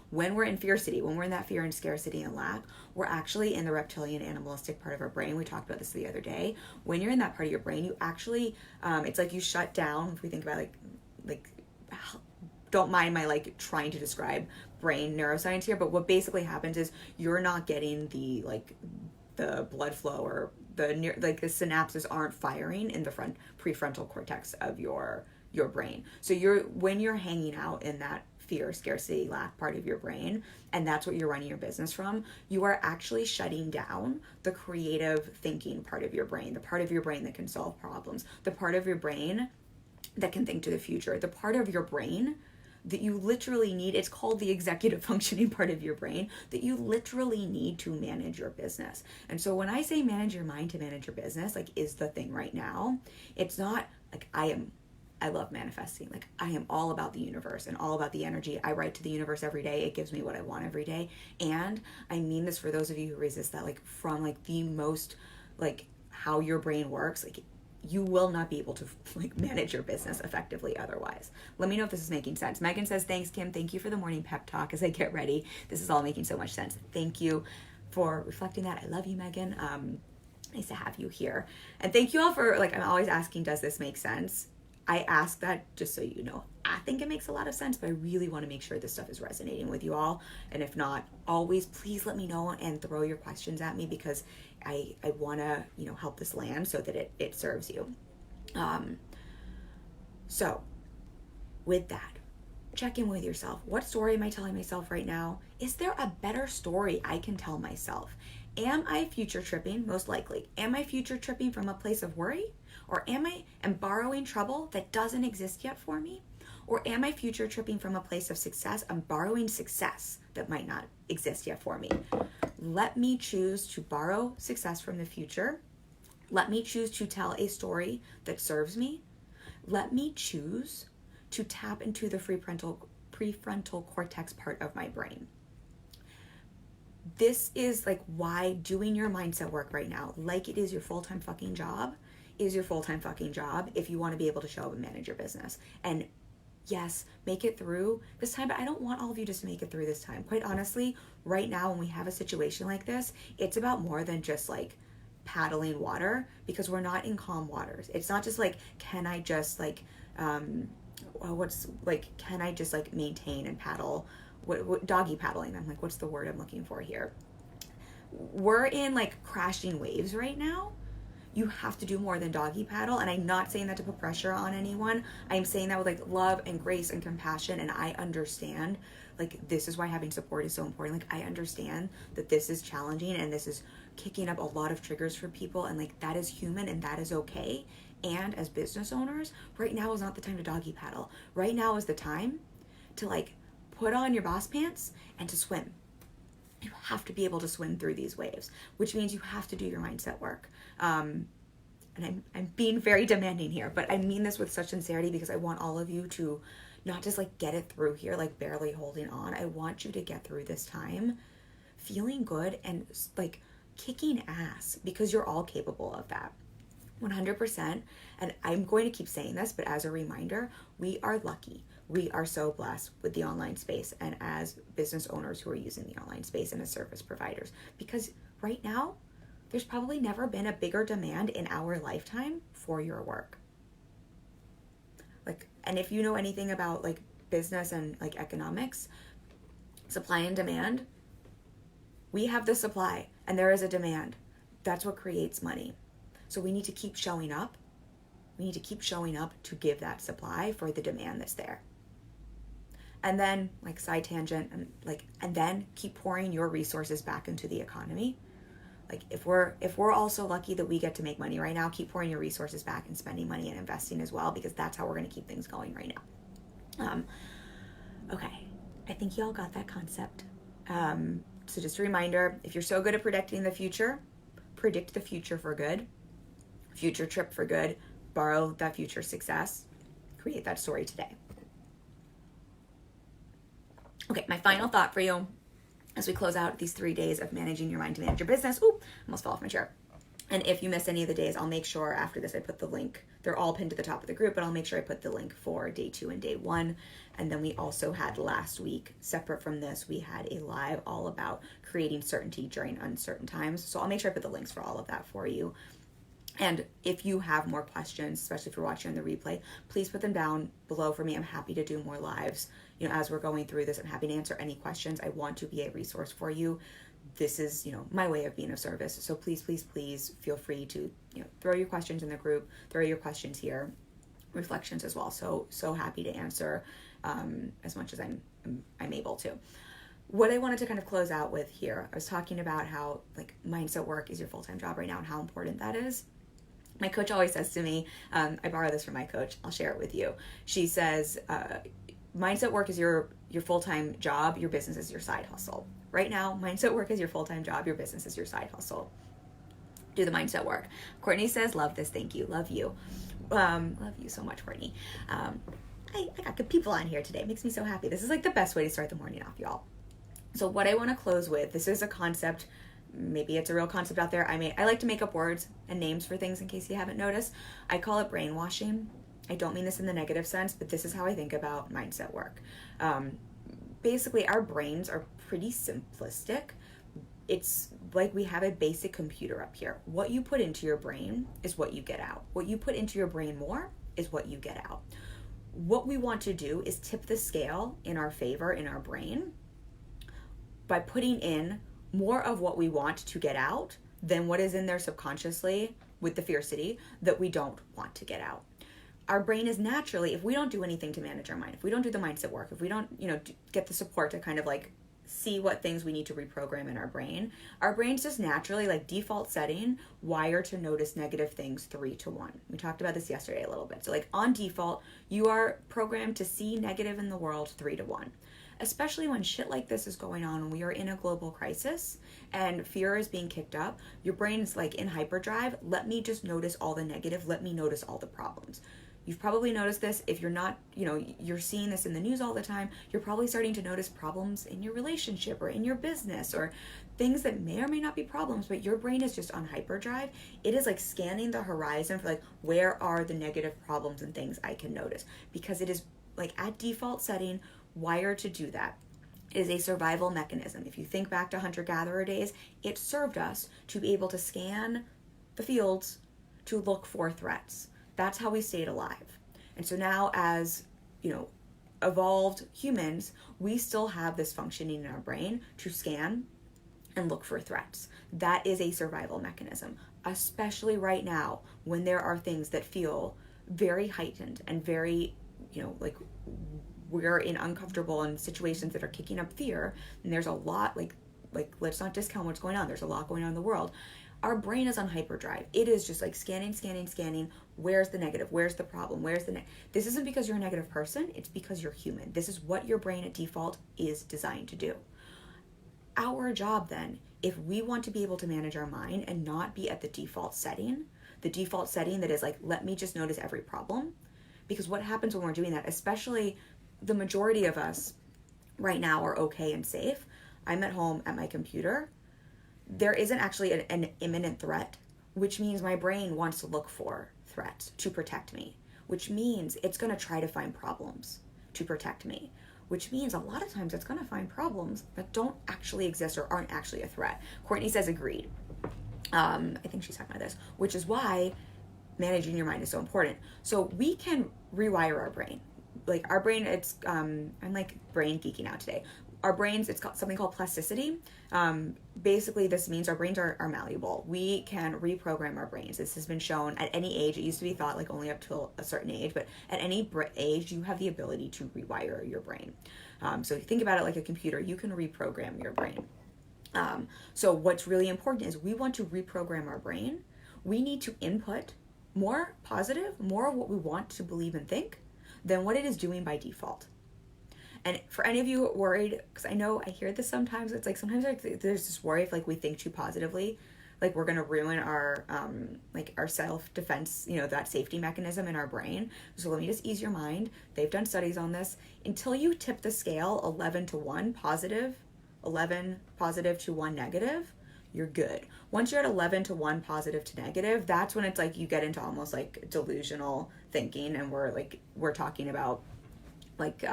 When we're in fiercity, when we're in that fear and scarcity and lack, we're actually in the reptilian animalistic part of our brain. We talked about this the other day. When you're in that part of your brain, you actually, it's like you shut down. If we think about like don't mind my like trying to describe brain neuroscience here, but what basically happens is you're not getting the blood flow or the synapses aren't firing in the prefrontal cortex of your brain. So when you're hanging out in that fear, scarcity, lack part of your brain, and that's what you're running your business from, you are actually shutting down the creative thinking part of your brain, the part of your brain that can solve problems, the part of your brain that can think to the future, the part of your brain that you literally need. It's called the executive functioning part of your brain that you literally need to manage your business. And so when I say manage your mind to manage your business, like is the thing right now, it's not like I love manifesting. Like I am all about the universe and all about the energy. I write to the universe every day. It gives me what I want every day. And I mean this for those of you who resist that, like from like the most like how your brain works, like you will not be able to like manage your business effectively otherwise. Let me know if this is making sense. Megan says, thanks, Kim. Thank you for the morning pep talk as I get ready. This is all making so much sense. Thank you for reflecting that. I love you, Megan. Nice to have you here. And thank you all for like, I'm always asking, does this make sense? I ask that just so you know. I think it makes a lot of sense, but I really want to make sure this stuff is resonating with you all. And if not, always please let me know and throw your questions at me because I want to, help this land so that it serves you. So with that, check in with yourself. What story am I telling myself right now? Is there a better story I can tell myself? Am I future tripping? Most likely. Am I future tripping from a place of worry? Or am I borrowing trouble that doesn't exist yet for me? Or am I future tripping from a place of success? I'm borrowing success that might not exist yet for me. Let me choose to borrow success from the future. Let me choose to tell a story that serves me. Let me choose to tap into the prefrontal cortex part of my brain. This is like why doing your mindset work right now, like it is your full-time fucking job, is your full-time fucking job if you want to be able to show up and manage your business. And yes, make it through this time, but I don't want all of you just to make it through this time. Quite honestly, right now when we have a situation like this, it's about more than just like paddling water, because we're not in calm waters. It's not just like, can I just like, can I just like maintain and paddle? What doggy paddling? I'm like, what's the word I'm looking for here? We're in like crashing waves right now. You have to do more than doggy paddle. And I'm not saying that to put pressure on anyone. I'm saying that with like love and grace and compassion. And I understand, like, this is why having support is so important. Like, I understand that this is challenging and this is kicking up a lot of triggers for people. And like, that is human and that is okay. And as business owners, right now is not the time to doggy paddle. Right now is the time to like put on your boss pants and to swim. You have to be able to swim through these waves, which means you have to do your mindset work. And I'm being very demanding here, but I mean this with such sincerity because I want all of you to not just like get it through here, like barely holding on. I want you to get through this time feeling good and like kicking ass, because you're all capable of that. 100%. And I'm going to keep saying this, but as a reminder, we are lucky. We are so blessed with the online space and as business owners who are using the online space and as service providers, because right now there's probably never been a bigger demand in our lifetime for your work. Like, and if you know anything about like business and like economics, supply and demand, we have the supply and there is a demand. That's what creates money. So we need to keep showing up. We need to keep showing up to give that supply for the demand that's there. And then like side tangent and then keep pouring your resources back into the economy. Like if we're also lucky that we get to make money right now, keep pouring your resources back and spending money and investing as well, because that's how we're going to keep things going right now. Okay. I think y'all got that concept. So just a reminder, if you're so good at predicting the future, predict the future for good, future trip for good, borrow that future success, create that story today. Okay, my final thought for you as we close out these 3 days of managing your mind to manage your business. Ooh, almost fell off my chair. And if you miss any of the days, I'll make sure after this I put the link. They're all pinned to the top of the group, but I'll make sure I put the link for day 2 and day 1. And then we also had last week, separate from this, we had a live all about creating certainty during uncertain times. So I'll make sure I put the links for all of that for you. And if you have more questions, especially if you're watching on the replay, please put them down below for me. I'm happy to do more lives. You know, as we're going through this, I'm happy to answer any questions. I want to be a resource for you. This is, you know, my way of being of service. So please, please, please feel free to, you know, throw your questions in the group, throw your questions here, reflections as well. So happy to answer as much as I'm able to. What I wanted to kind of close out with here, I was talking about how like mindset work is your full-time job right now and how important that is. My coach always says to me, I borrow this from my coach, I'll share it with you. She says, mindset work is your full-time job, your business is your side hustle. Right now, mindset work is your full-time job, your business is your side hustle. Do the mindset work. Courtney says, love this, thank you, love you. Love you so much, Courtney. I got good people on here today, it makes me so happy. This is like the best way to start the morning off, y'all. So what I want to close with, this is a concept, maybe it's a real concept out there. I like to make up words and names for things in case you haven't noticed. I call it brainwashing. I don't mean this in the negative sense, but this is how I think about mindset work. Basically, our brains are pretty simplistic. It's like we have a basic computer up here. What you put into your brain is what you get out. What you put into your brain more is what you get out. What we want to do is tip the scale in our favor in our brain by putting in more of what we want to get out than what is in there subconsciously with the fiercity that we don't want to get out. our brain is naturally, if we don't do anything to manage our mind, if we don't do the mindset work, if we don't, get the support to kind of like see what things we need to reprogram in our brain's just naturally, like default setting, wired to notice negative things 3-1. We talked about this yesterday a little bit. So like on default, you are programmed to see negative in the world 3-1. Especially when shit like this is going on, when we are in a global crisis and fear is being kicked up, your brain's like in hyperdrive. Let me just notice all the negative. Let me notice all the problems. You've probably noticed this. If you're not, you're seeing this in the news all the time, you're probably starting to notice problems in your relationship or in your business or things that may or may not be problems, but your brain is just on hyperdrive. It is like scanning the horizon for like, where are the negative problems and things I can notice? Because it is like at default setting, wired to do that. It is a survival mechanism. If you think back to hunter-gatherer days, it served us to be able to scan the fields to look for threats. That's how we stayed alive. And so now as, evolved humans, we still have this functioning in our brain to scan and look for threats. That is a survival mechanism, especially right now when there are things that feel very heightened and very, like we're in uncomfortable and situations that are kicking up fear. And there's a lot, like let's not discount what's going on. There's a lot going on in the world. Our brain is on hyperdrive. It is just like scanning. Where's the negative? Where's the problem? This isn't because you're a negative person. It's because you're human. This is what your brain at default is designed to do. Our job then, if we want to be able to manage our mind and not be at the default setting that is like, let me just notice every problem. Because what happens when we're doing that, especially the majority of us right now are okay and safe. I'm at home at my computer. There isn't actually an imminent threat, which means my brain wants to look for threats to protect me, which means it's going to try to find problems to protect me, which means a lot of times it's going to find problems that don't actually exist or aren't actually a threat. Courtney says agreed. I think she's talking about this, which is why managing your mind is so important. So we can rewire our brain. Like our brain, I'm like brain geeking out today. Our brains, it's called something called plasticity. Basically, this means our brains are malleable. We can reprogram our brains. This has been shown at any age. It used to be thought like only up to a certain age, but at any age, you have the ability to rewire your brain. So if you think about it like a computer, you can reprogram your brain. So what's really important is we want to reprogram our brain. We need to input more positive, more of what we want to believe and think than what it is doing by default. And for any of you worried, because I know I hear this sometimes, it's like sometimes there's this worry if like we think too positively, like we're gonna ruin our our self-defense, that safety mechanism in our brain. So let me just ease your mind. They've done studies on this. Until you tip the scale 11-1 positive, 11 positive to 1 negative, you're good. Once you're at 11-1 positive to negative, that's when it's like you get into almost like delusional thinking, and we're talking about like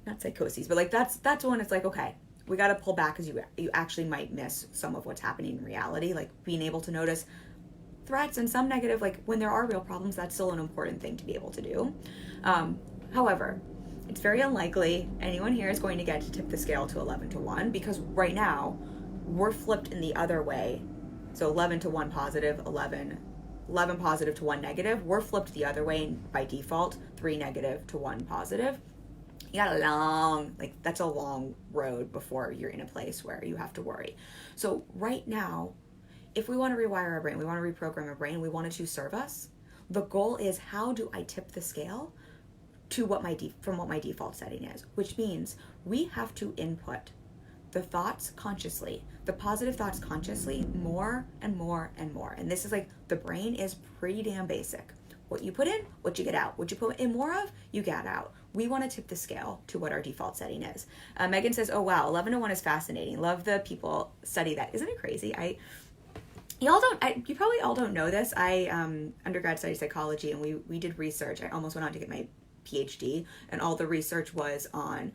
not psychoses, but like that's when it's like, okay, we got to pull back because you actually might miss some of what's happening in reality. Like being able to notice threats and some negative, like when there are real problems, that's still an important thing to be able to do. However, it's very unlikely anyone here is going to get to tip the scale to 11-1 because right now we're flipped in the other way. So 11-1 positive, 11 positive to 1 negative. We're flipped the other way by default, 3 negative to 1 positive. You got that's a long road before you're in a place where you have to worry. So right now, if we want to rewire our brain, we want to reprogram our brain, we want it to serve us, the goal is how do I tip the scale to from what my default setting is, which means we have to input the thoughts consciously, the positive thoughts consciously, more and more and more. And this is like, the brain is pretty damn basic. What you put in, what you get out. What you put in more of, you get out. We want to tip the scale to what our default setting is. Megan says, oh wow, 11-1 is fascinating. Love the people study that. Isn't it crazy? You probably all don't know this. I undergrad studied psychology, and we did research. I almost went on to get my PhD, and all the research was on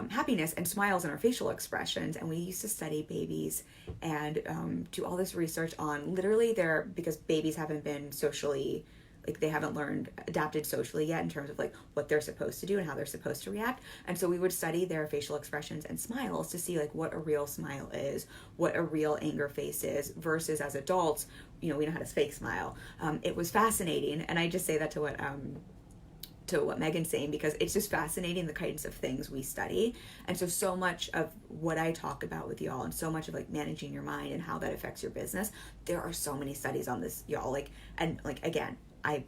happiness and smiles and our facial expressions. And we used to study babies and do all this research on literally because babies haven't been socially, like they haven't adapted socially yet in terms of like what they're supposed to do and how they're supposed to react. And so we would study their facial expressions and smiles to see like what a real smile is, what a real anger face is, versus as adults, we know how to fake smile. It was fascinating, and I just say that to what Megan's saying, because it's just fascinating the kinds of things we study. And so much of what I talk about with y'all, and so much of like managing your mind and how that affects your business, there are so many studies on this, y'all. Again, I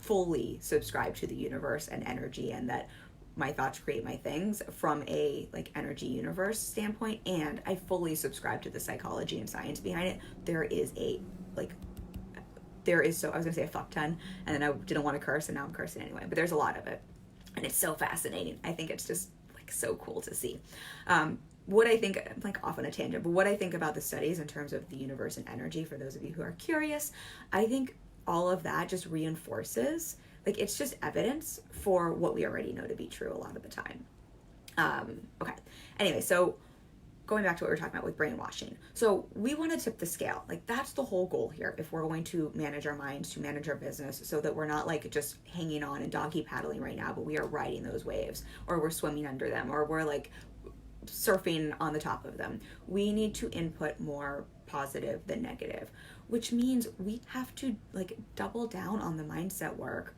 fully subscribe to the universe and energy, and that my thoughts create my things from a like energy universe standpoint, and I fully subscribe to the psychology and science behind it. There is I was gonna say a fuck ton, and then I didn't want to curse, and now I'm cursing anyway, but there's a lot of it, and it's so fascinating. I think it's just like so cool to see. What I think, I'm like off on a tangent, but what I think about the studies in terms of the universe and energy, for those of you who are curious, I think all of that just reinforces, like, it's just evidence for what we already know to be true a lot of the time. Okay. Anyway, so going back to what we were talking about with brainwashing. So we want to tip the scale. Like, that's the whole goal here. If we're going to manage our minds, to manage our business, so that we're not like just hanging on and doggy paddling right now, but we are riding those waves, or we're swimming under them, or we're like surfing on the top of them. We need to input more positive than negative, which means we have to like double down on the mindset work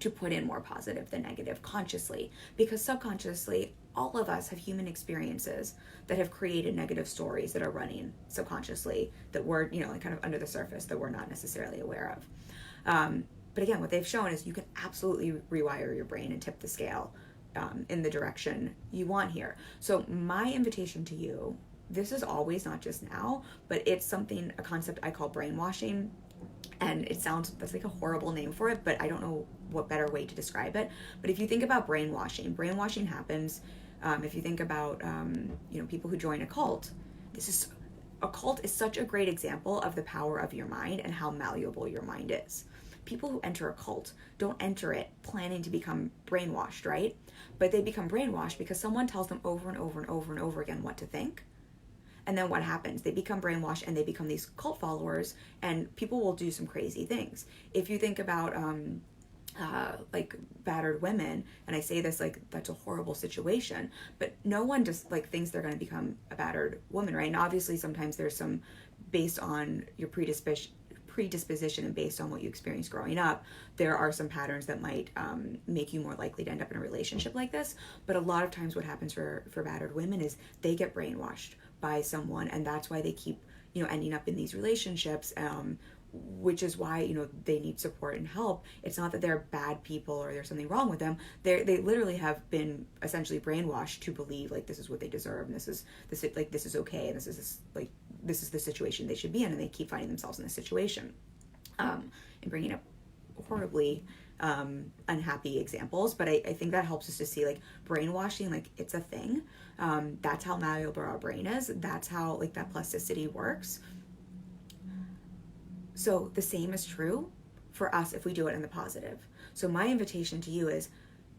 to put in more positive than negative consciously, because subconsciously all of us have human experiences that have created negative stories that are running subconsciously, that we're, like kind of under the surface, that we're not necessarily aware of. But again, what they've shown is you can absolutely rewire your brain and tip the scale in the direction you want here. So my invitation to you, this is always, not just now, but it's a concept I call brainwashing. And that's like a horrible name for it, but I don't know what better way to describe it. But if you think about brainwashing happens, if you think about, people who join a cult, a cult is such a great example of the power of your mind and how malleable your mind is. People who enter a cult don't enter it planning to become brainwashed, right? But they become brainwashed because someone tells them over and over and over and over again what to think. And then what happens? They become brainwashed and they become these cult followers, and people will do some crazy things. If you think about like battered women, and I say this like that's a horrible situation, but no one just like thinks they're going to become a battered woman, right? And obviously sometimes there's some, based on your predisposition and based on what you experienced growing up, there are some patterns that might make you more likely to end up in a relationship like this. But a lot of times what happens for battered women is they get brainwashed by someone, and that's why they keep ending up in these relationships, which is why they need support and help. It's not that they're bad people or there's something wrong with them. They literally have been essentially brainwashed to believe like this is what they deserve, and this is okay, and this is the situation they should be in, and they keep finding themselves in this situation, and bringing up horribly unhappy examples. But I think that helps us to see like brainwashing, like it's a thing. That's how malleable our brain is. That's how like that plasticity works. So the same is true for us if we do it in the positive. So my invitation to you is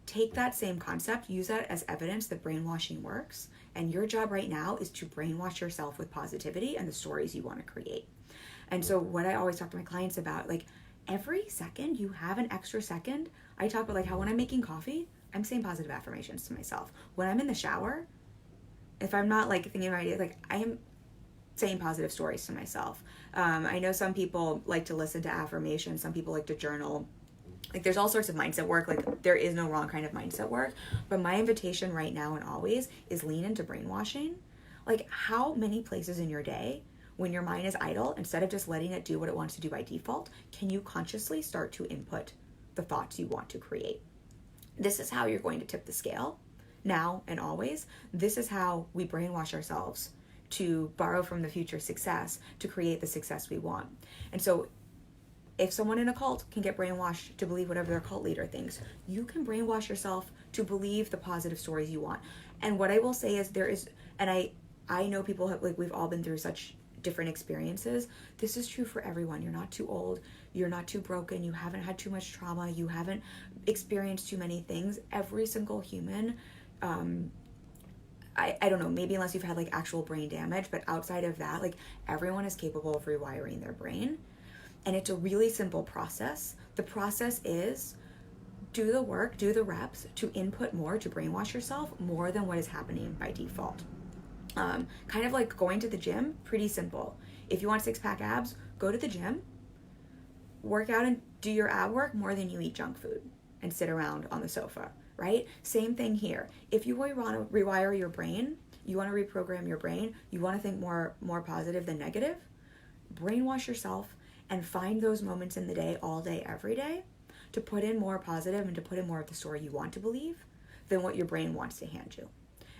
take that same concept, use that as evidence that brainwashing works, and your job right now is to brainwash yourself with positivity and the stories you want to create. And so what I always talk to my clients about, like every second you have an extra second, I talk about like how when I'm making coffee, I'm saying positive affirmations to myself. When I'm in the shower, if I'm not like thinking about ideas, like I am saying positive stories to myself. I know some people like to listen to affirmations, some people like to journal. Like there's all sorts of mindset work. Like there is no wrong kind of mindset work. But my invitation right now and always is lean into brainwashing. Like how many places in your day, when your mind is idle, instead of just letting it do what it wants to do by default, can you consciously start to input the thoughts you want to create? This is how you're going to tip the scale now and always. This is how we brainwash ourselves to borrow from the future success to create the success we want. And so if someone in a cult can get brainwashed to believe whatever their cult leader thinks, you can brainwash yourself to believe the positive stories you want. And what I will say is and I know people have, like, we've all been through such different experiences. This is true for everyone. You're not too old. You're not too broken. You haven't had too much trauma. You haven't experienced too many things. Every single human, I don't know, maybe unless you've had like actual brain damage, but outside of that, like everyone is capable of rewiring their brain. And it's a really simple process. The process is do the work, do the reps to input more, to brainwash yourself more than what is happening by default. Kind of like going to the gym, pretty simple. If you want 6-pack abs, go to the gym, work out and do your ab work more than you eat junk food and sit around on the sofa, right? Same thing here. If you want to rewire your brain, you want to reprogram your brain, you want to think more positive than negative, brainwash yourself and find those moments in the day, all day, every day, to put in more positive and to put in more of the story you want to believe than what your brain wants to hand you.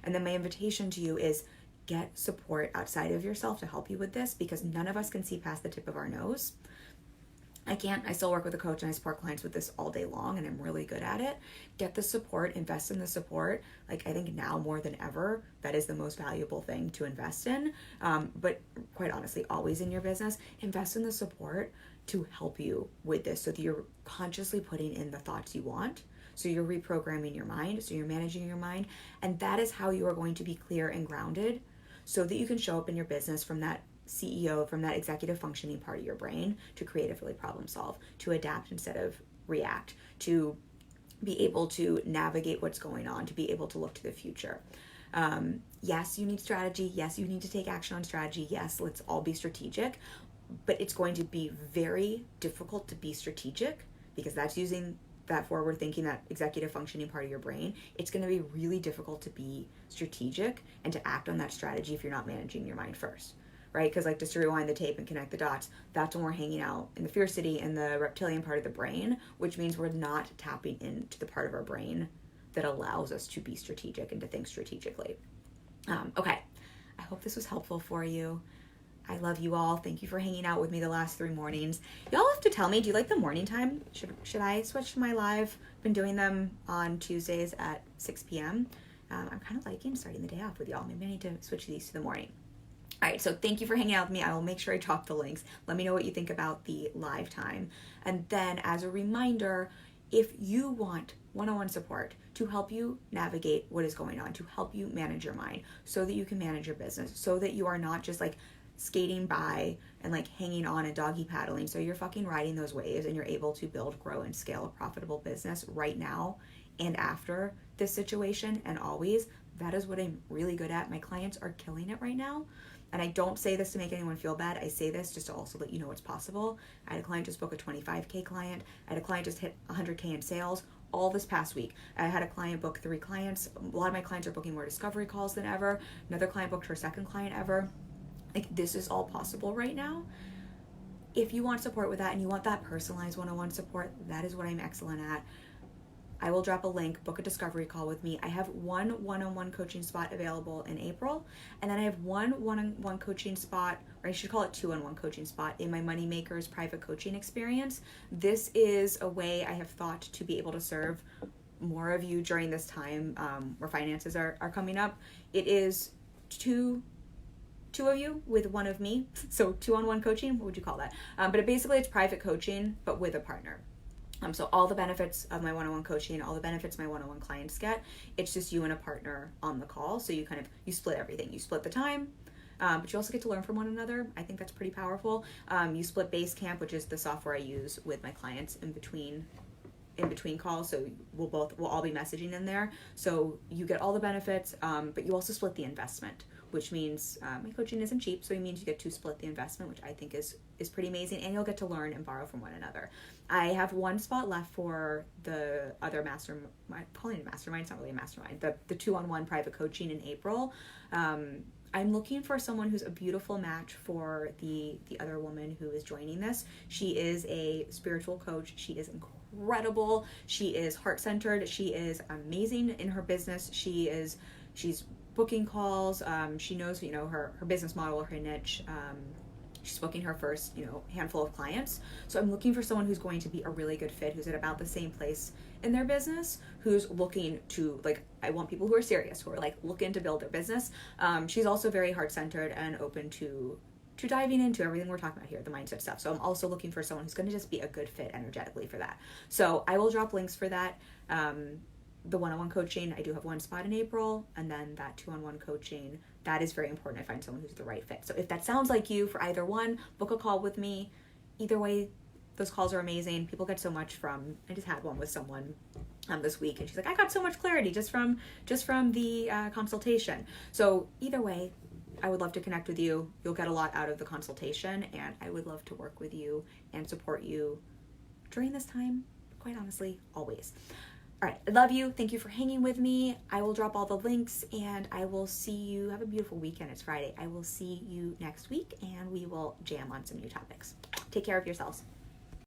And then my invitation to you is get support outside of yourself to help you with this, because none of us can see past the tip of our nose. I still work with a coach and I support clients with this all day long, and I'm really good at it. Get the support, invest in the support. Like, I think now more than ever, that is the most valuable thing to invest in. But quite honestly, always in your business, invest in the support to help you with this so that you're consciously putting in the thoughts you want. So you're reprogramming your mind, so you're managing your mind. And that is how you are going to be clear and grounded so that you can show up in your business from that CEO, from that executive functioning part of your brain, to creatively problem solve, to adapt instead of react, to be able to navigate what's going on, to be able to look to the future. Yes, you need strategy. Yes, you need to take action on strategy. Yes, let's all be strategic, but it's going to be very difficult to be strategic, because that's using that forward thinking, that executive functioning part of your brain. It's going to be really difficult to be strategic and to act on that strategy if you're not managing your mind first. Right? Because, like, just to rewind the tape and connect the dots, that's when we're hanging out in the fear city in the reptilian part of the brain, which means we're not tapping into the part of our brain that allows us to be strategic and to think strategically. Okay, I hope this was helpful for you. I love you all. Thank you for hanging out with me the last 3 mornings. Y'all have to tell me, do you like the morning time? Should I switch to my live? Been doing them on Tuesdays at 6 p.m. I'm kind of liking starting the day off with y'all. Maybe I need to switch these to the morning. All right, so thank you for hanging out with me. I will make sure I drop the links. Let me know what you think about the live time. And then, as a reminder, if you want one-on-one support to help you navigate what is going on, to help you manage your mind so that you can manage your business, so that you are not just like skating by and like hanging on and doggy paddling, so you're fucking riding those waves and you're able to build, grow, and scale a profitable business right now and after this situation and always. That is what I'm really good at. My clients are killing it right now. And I don't say this to make anyone feel bad. I say this just to also let you know what's possible. I had a client just book a 25K client. I had a client just hit 100K in sales all this past week. I had a client book 3 clients. A lot of my clients are booking more discovery calls than ever. Another client booked her second client ever. Like, this is all possible right now. If you want support with that and you want that personalized one-on-one support, that is what I'm excellent at. I will drop a link, book a discovery call with me. I have one one-on-one coaching spot available in April, and then I have one one-on-one coaching spot, or I should call it 2-on-1 coaching spot, in my Money Makers private coaching experience. This is a way I have thought to be able to serve more of you during this time where finances are coming up. It is two of you with one of me, so 2-on-1 coaching, what would you call that? But basically it's private coaching, but with a partner. So all the benefits of my one-on-one coaching, all the benefits my one-on-one clients get, it's just you and a partner on the call. So you split everything. You split the time, but you also get to learn from one another. I think that's pretty powerful. You split Basecamp, which is the software I use with my clients in between calls. So we'll all be messaging in there. So you get all the benefits, but you also split the investment, which means my coaching isn't cheap. So it means you get to split the investment, which I think is pretty amazing. And you'll get to learn and borrow from one another. I have one spot left for the other mastermind, calling it a mastermind, it's not really a mastermind, the 2-on-1 private coaching in April. I'm looking for someone who's a beautiful match for the other woman who is joining this. She is a spiritual coach. She is incredible. She is heart-centered. She is amazing in her business. She's booking calls. She knows, her business model, her niche. She's booking her first, handful of clients. So I'm looking for someone who's going to be a really good fit, who's at about the same place in their business, who's looking to, I want people who are serious, who are looking to build their business. She's also very heart-centered and open to diving into everything we're talking about here, the mindset stuff. So I'm also looking for someone who's going to just be a good fit energetically for that. So I will drop links for that. The one-on-one coaching, I do have one spot in April, and then that 2-on-1 coaching, that is very important. I find someone who's the right fit. So if that sounds like you for either one, book a call with me. Either way, those calls are amazing. People get so much from, I just had one with someone this week, and she's like, I got so much clarity just from the consultation. So either way, I would love to connect with you. You'll get a lot out of the consultation, and I would love to work with you and support you during this time, quite honestly, always. All right, I love you. Thank you for hanging with me. I will drop all the links, and I will see you. Have a beautiful weekend. It's Friday. I will see you next week, and we will jam on some new topics. Take care of yourselves.